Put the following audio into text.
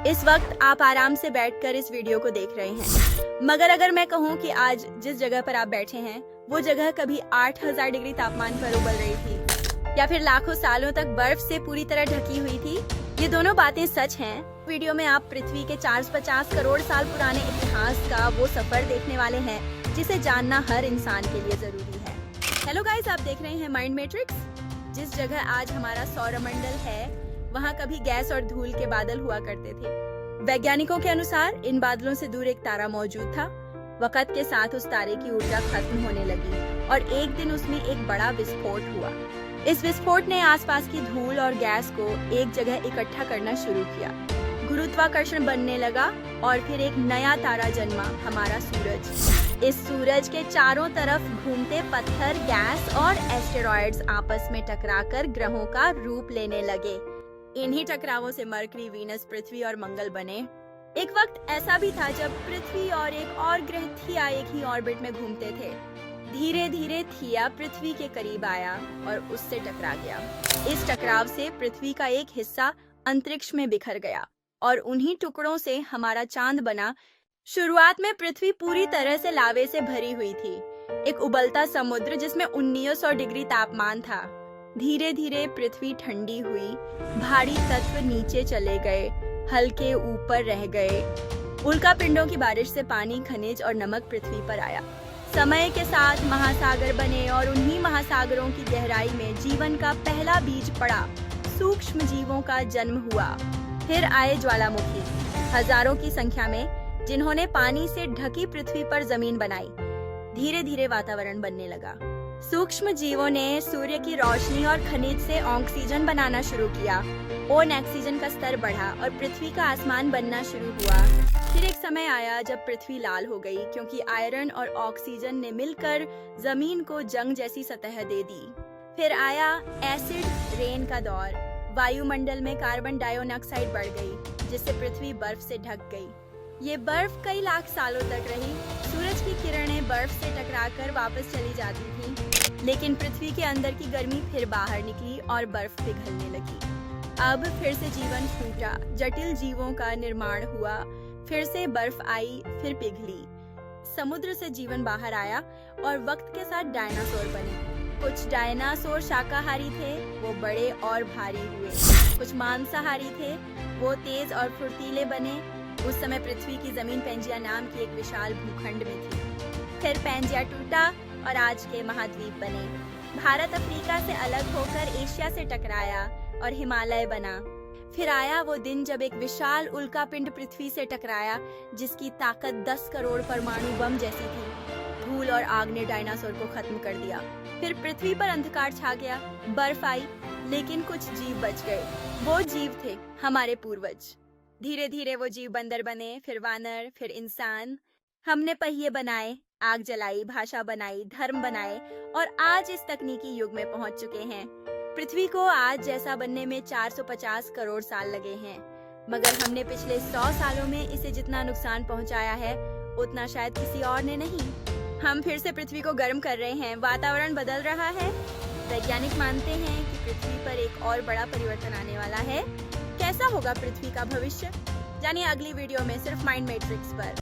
इस वक्त आप आराम से बैठकर इस वीडियो को देख रहे हैं, मगर अगर मैं कहूँ कि आज जिस जगह पर आप बैठे हैं वो जगह कभी 8000 डिग्री तापमान पर उबल रही थी या फिर लाखों सालों तक बर्फ से पूरी तरह ढकी हुई थी, ये दोनों बातें सच हैं। वीडियो में आप पृथ्वी के 450 करोड़ साल पुराने इतिहास का वो सफर देखने वाले हैं जिसे जानना हर इंसान के लिए जरूरी है। हेलो गाइस, आप देख रहे हैं माइंड मैट्रिक्स। जिस जगह आज हमारा सौरमंडल है वहाँ कभी गैस और धूल के बादल हुआ करते थे। वैज्ञानिकों के अनुसार इन बादलों से दूर एक तारा मौजूद था। वक्त के साथ उस तारे की ऊर्जा खत्म होने लगी और एक दिन उसमें एक बड़ा विस्फोट हुआ। इस विस्फोट ने आसपास की धूल और गैस को एक जगह इकट्ठा करना शुरू किया। गुरुत्वाकर्षण बनने लगा और फिर एक नया तारा जन्मा, हमारा सूरज। इस सूरज के चारों तरफ घूमते पत्थर, गैस और एस्टेरॉयड्स आपस में टकराकर ग्रहों का रूप लेने लगे। इन्हीं टकरावों से मरकरी, वीनस, पृथ्वी और मंगल बने। एक वक्त ऐसा भी था जब पृथ्वी और एक और ग्रह थिया एक ही ऑर्बिट में घूमते थे। धीरे धीरे थिया पृथ्वी के करीब आया और उससे टकरा गया। इस टकराव से पृथ्वी का एक हिस्सा अंतरिक्ष में बिखर गया और उन्हीं टुकड़ों से हमारा चांद बना। शुरुआत में पृथ्वी पूरी तरह से लावे से भरी हुई थी, एक उबलता समुद्र जिसमें 1900 डिग्री तापमान था। धीरे धीरे पृथ्वी ठंडी हुई, भारी तत्व नीचे चले गए, हल्के ऊपर रह गए। उल्कापिंडों की बारिश से पानी, खनिज और नमक पृथ्वी पर आया। समय के साथ महासागर बने और उन्हीं महासागरों की गहराई में जीवन का पहला बीज पड़ा। सूक्ष्म जीवों का जन्म हुआ। फिर आए ज्वालामुखी, हजारों की संख्या में, जिन्होंने पानी से ढकी पृथ्वी पर जमीन बनाई। धीरे धीरे वातावरण बनने लगा। सूक्ष्म जीवों ने सूर्य की रोशनी और खनिज से ऑक्सीजन बनाना शुरू किया। ओन ऑक्सीजन का स्तर बढ़ा और पृथ्वी का आसमान बनना शुरू हुआ। फिर एक समय आया जब पृथ्वी लाल हो गई क्योंकि आयरन और ऑक्सीजन ने मिलकर जमीन को जंग जैसी सतह दे दी। फिर आया एसिड रेन का दौर। वायुमंडल में कार्बन डाइऑक्साइड बढ़ गई जिससे पृथ्वी बर्फ से ढक गई। ये बर्फ कई लाख सालों तक रही। सूरज की किरणें बर्फ से टकराकर वापस चली जाती थी, लेकिन पृथ्वी के अंदर की गर्मी फिर बाहर निकली और बर्फ पिघलने लगी। अब फिर से जीवन फूटा, जटिल जीवों का निर्माण हुआ। फिर से बर्फ आई, फिर पिघली। समुद्र से जीवन बाहर आया और वक्त के साथ डायनासोर बने। कुछ डायनासोर शाकाहारी थे, वो बड़े और भारी हुए। कुछ मांसाहारी थे, वो तेज और फुर्तीले बने। उस समय पृथ्वी की जमीन पेंजिया नाम की एक विशाल भूखंड में थी। फिर पेंजिया टूटा और आज के महाद्वीप बने। भारत अफ्रीका से अलग होकर एशिया से टकराया और हिमालय बना। फिर आया वो दिन जब एक विशाल उल्कापिंड पृथ्वी से टकराया जिसकी ताकत 10 करोड़ परमाणु बम जैसी थी। धूल और आग ने डायनासोर को खत्म कर दिया। फिर पृथ्वी पर अंधकार छा गया, बर्फ आई, लेकिन कुछ जीव बच गए। वो जीव थे हमारे पूर्वज। धीरे धीरे वो जीव बंदर बने, फिर वानर, फिर इंसान। हमने पहिए बनाए, आग जलाई, भाषा बनाई, धर्म बनाए और आज इस तकनीकी युग में पहुंच चुके हैं। पृथ्वी को आज जैसा बनने में 450 करोड़ साल लगे हैं, मगर हमने पिछले 100 सालों में इसे जितना नुकसान पहुंचाया है उतना शायद किसी और ने नहीं। हम फिर से पृथ्वी को गर्म कर रहे हैं, वातावरण बदल रहा है। वैज्ञानिक मानते हैं कि पृथ्वी पर एक और बड़ा परिवर्तन आने वाला है। कैसा होगा पृथ्वी का भविष्य, जानिए अगली वीडियो में सिर्फ माइंड मैट्रिक्स पर।